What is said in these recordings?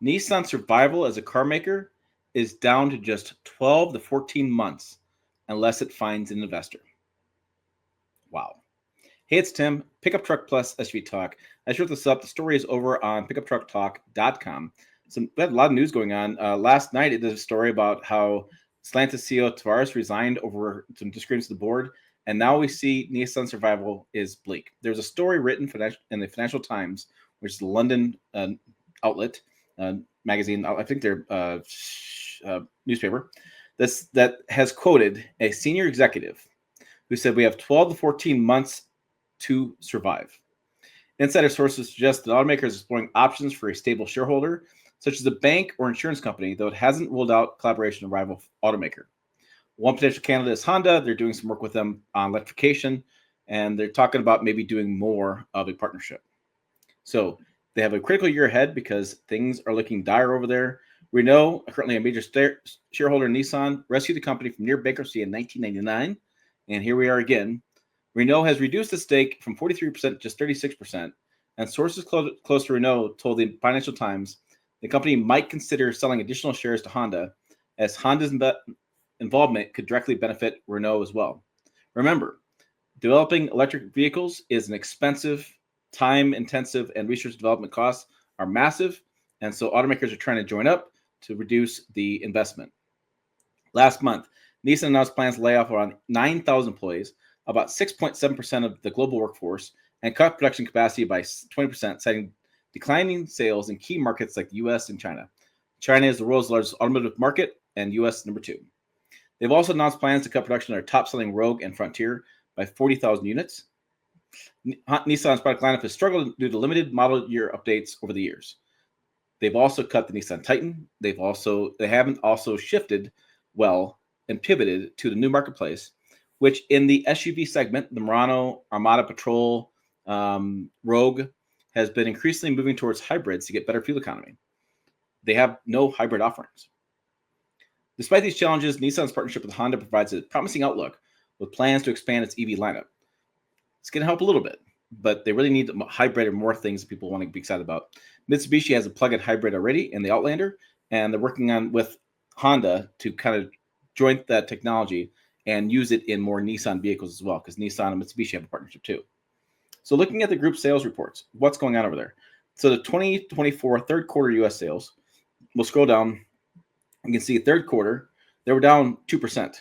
Nissan's survival as a car maker is down to just 12 to 14 months unless it finds an investor. Wow. Hey, it's Tim, Pickup Truck Plus SUV Talk. I just wrote this up. The story is over on pickuptrucktalk.com. So we had a lot of news going on. Last night, it did a story about how Stellantis CEO Tavares resigned over some disagreements with the board, and now we see Nissan survival is bleak. There's a story written in the Financial Times, which is the London outlet, magazine. I think they're newspaper. That has quoted a senior executive who said we have 12 to 14 months to survive. Insider sources suggest that automakers are exploring options for a stable shareholder, such as a bank or insurance company, though it hasn't ruled out collaboration with a rival automaker. One potential candidate is Honda. They're doing some work with them on electrification, and they're talking about maybe doing more of a partnership. So they have a critical year ahead because things are looking dire over there. Renault, currently a major shareholder in Nissan, rescued the company from near bankruptcy in 1999, and here we are again. Renault has reduced the stake from 43% to just 36%, and sources close to Renault told the Financial Times the company might consider selling additional shares to Honda, as Honda's involvement could directly benefit Renault as well. Remember, developing electric vehicles is an expensive, time-intensive, and research development costs are massive, and so automakers are trying to join up to reduce the investment. Last month, Nissan announced plans to lay off around 9,000 employees, about 6.7% of the global workforce, and cut production capacity by 20%, citing declining sales in key markets like the U.S. and China. China is the world's largest automotive market, and U.S. number 2. They've also announced plans to cut production of their top-selling Rogue and Frontier by 40,000 units. Nissan's product lineup has struggled due to limited model year updates over the years. They've also cut the Nissan Titan. They haven't also shifted well and pivoted to the new marketplace, which in the SUV segment, the Murano, Armada Patrol, Rogue, has been increasingly moving towards hybrids to get better fuel economy. They have no hybrid offerings. Despite these challenges, Nissan's partnership with Honda provides a promising outlook with plans to expand its EV lineup. It's going to help a little bit, but they really need a hybrid or more things that people want to be excited about. Mitsubishi has a plug-in hybrid already in the Outlander, and they're working on with Honda to kind of join that technology and use it in more Nissan vehicles as well, because Nissan and Mitsubishi have a partnership too. So looking at the group sales reports, what's going on over there? So the 2024 third quarter U.S. sales, we'll scroll down. You can see third quarter, they were down 2%.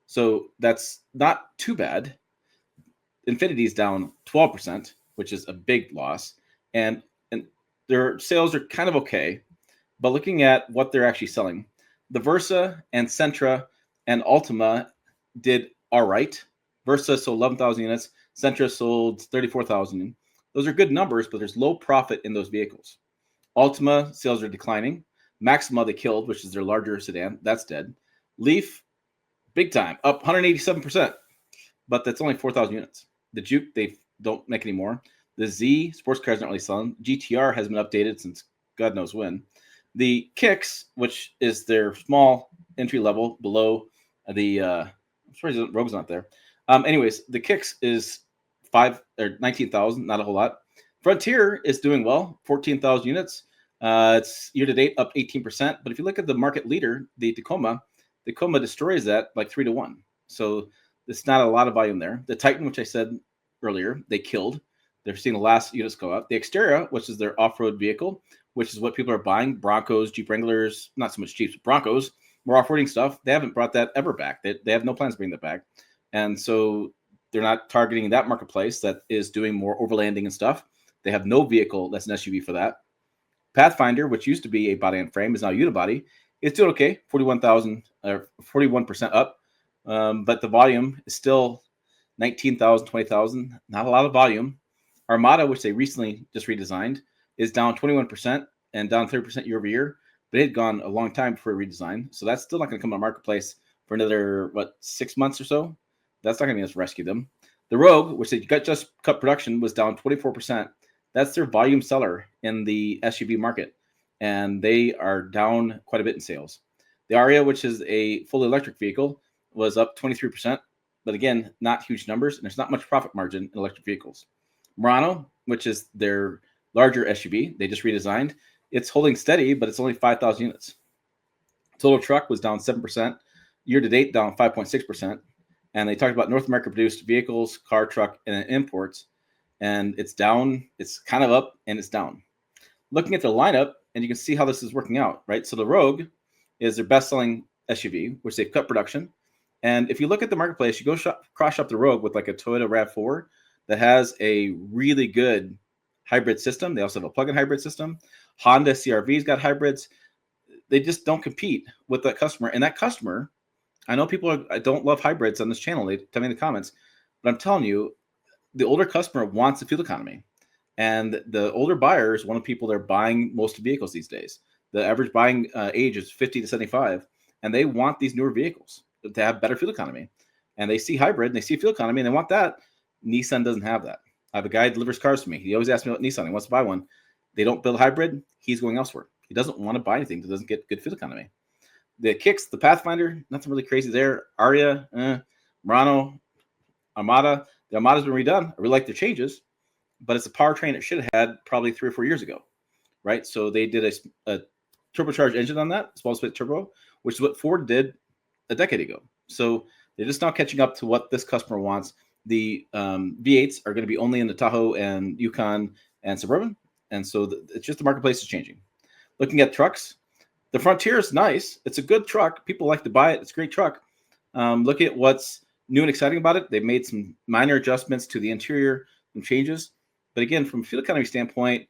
So that's not too bad. Infinity's down 12%, which is a big loss. And their sales are kind of okay. But looking at what they're actually selling, the Versa and Sentra and Altima did all right. Versa sold 11,000 units. Sentra sold 34,000. Those are good numbers, but there's low profit in those vehicles. Altima sales are declining. Maxima they killed, which is their larger sedan. That's dead. Leaf, big time, up 187%, but that's only 4,000 units. The Juke, they don't make anymore. The Z, sports cars not really selling. GTR has been updated since God knows when. The Kicks, which is their small entry level below the, I'm sorry, Rogue's not there. Anyways, the Kicks is 19,000, not a whole lot. Frontier is doing well, 14,000 units. It's year to date up 18%. But if you look at the market leader, the Tacoma destroys that like 3-1. So it's not a lot of volume there. The Titan, which I said earlier, they killed. They're seeing the last units go out. The Xterra, which is their off-road vehicle, which is what people are buying, Broncos, Jeep Wranglers, not so much Jeeps, but Broncos, more off-roading stuff. They haven't brought that ever back. They have no plans to bring that back. And so they're not targeting that marketplace that is doing more overlanding and stuff. They have no vehicle that's an SUV for that. Pathfinder, which used to be a body and frame, is now unibody. It's doing okay, 41,000 or 41% up, but the volume is still 19,000, 20,000. Not a lot of volume. Armada, which they recently just redesigned, is down 21% and down 30% year over year, but it had gone a long time before redesign, so that's still not going to come on marketplace for another 6 months or so. That's not going to be enough to rescue them. The Rogue, which they just cut production, was down 24%. That's their volume seller in the SUV market, and they are down quite a bit in sales. The Aria, which is a fully electric vehicle, was up 23%, but again, not huge numbers, and there's not much profit margin in electric vehicles. Murano, which is their larger SUV, they just redesigned, it's holding steady, but it's only 5,000 units. Total truck was down 7%. Year to date, down 5.6%. And they talked about North America produced vehicles, car, truck, and imports. And it's down, it's kind of up, and it's down. Looking at the lineup, and you can see how this is working out, right? So the Rogue is their best-selling SUV, which they've cut production. And if you look at the marketplace, you go cross shop the Rogue with like a Toyota RAV4 that has a really good hybrid system. They also have a plug-in hybrid system. Honda CR-V's got hybrids. They just don't compete with that customer. And that customer, I know people don't love hybrids on this channel. They tell me in the comments, but I'm telling you, the older customer wants the fuel economy. And the older buyers, one of the people they're buying most vehicles these days. The average buying age is 50 to 75, and they want these newer vehicles to have better fuel economy. And they see hybrid, and they see fuel economy, and they want that. Nissan doesn't have that. I have a guy who delivers cars to me. He always asks me about Nissan. He wants to buy one. They don't build hybrid. He's going elsewhere. He doesn't want to buy anything that doesn't get good fuel economy. The Kicks, the Pathfinder, nothing really crazy there. Aria, Murano, Armada. The Armada's been redone. I really like the changes, but it's a powertrain it should have had probably 3 or 4 years ago, right? So they did a turbocharged engine on that, small split turbo, which is what Ford did a decade ago. So they're just now catching up to what this customer wants. The V8s are going to be only in the Tahoe and Yukon and Suburban, and so it's just the marketplace is changing. Looking at trucks, the Frontier is nice. It's a good truck. People like to buy it. It's a great truck. Look at what's new and exciting about it. They've made some minor adjustments to the interior, some changes. But again, from a fuel economy standpoint,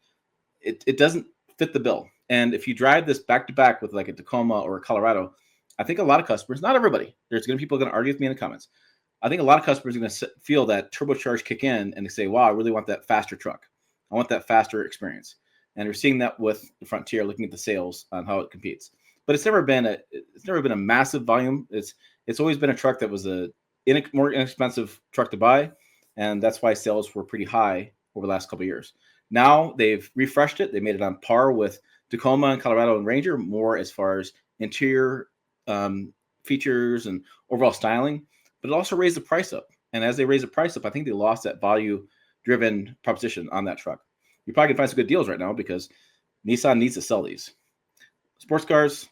it doesn't fit the bill. And if you drive this back to back with like a Tacoma or a Colorado, I think a lot of customers, not everybody, there's going to be people going to argue with me in the comments. I think a lot of customers are going to feel that turbocharge kick in and they say, wow, I really want that faster truck. I want that faster experience. And we're seeing that with the Frontier, looking at the sales on how it competes. But it's never been a massive volume. It's always been a truck that was a more inexpensive truck to buy, and that's why sales were pretty high over the last couple of years. Now they've refreshed it. They made it on par with Tacoma and Colorado and Ranger, more as far as interior features and overall styling, but it also raised the price up. And as they raise the price up, I think they lost that value-driven proposition on that truck. You probably can find some good deals right now because Nissan needs to sell these. Sports cars,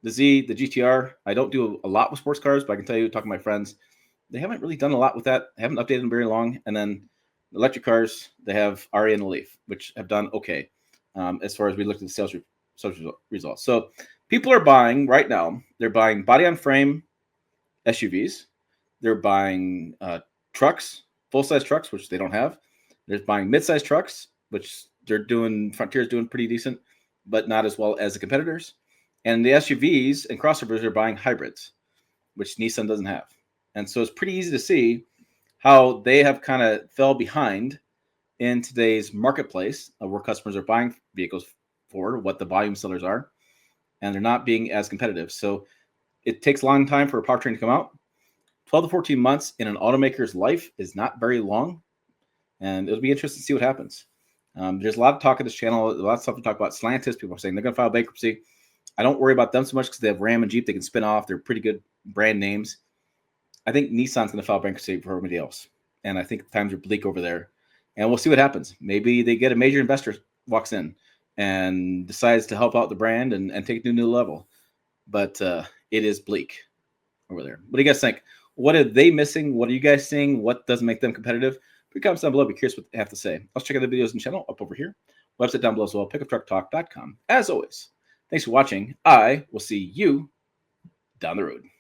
the Z, the GTR, I don't do a lot with sports cars, but I can tell you, talking to my friends, they haven't really done a lot with that. They haven't updated them very long. And then electric cars, they have Aria and the Leaf, which have done okay as far as we looked at the sales results. So people are buying right now. They're buying body-on-frame SUVs. They're buying trucks, full-size trucks, which they don't have. They're buying mid-size trucks, which Frontier's doing pretty decent, but not as well as the competitors. And the SUVs and crossovers are buying hybrids, which Nissan doesn't have. And so it's pretty easy to see how they have kind of fell behind in today's marketplace of where customers are buying vehicles for, what the volume sellers are, and they're not being as competitive. So it takes a long time for a powertrain to come out. 12 to 14 months in an automaker's life is not very long, and it'll be interesting to see what happens. There's a lot of talk on this channel, a lot of stuff to talk about. Stellantis, people are saying they're going to file bankruptcy. I don't worry about them so much because they have Ram and Jeep they can spin off. They're pretty good brand names. I think Nissan's going to file bankruptcy before everybody else. And I think times are bleak over there. And we'll see what happens. Maybe they get a major investor walks in and decides to help out the brand and take it to a new level. But it is bleak over there. What do you guys think? What are they missing? What are you guys seeing? What doesn't make them competitive? Put comments down below. Be curious what they have to say. Let's check out the videos and channel up over here. Website down below as well. pickuptrucktalk.com. As always, thanks for watching. I will see you down the road.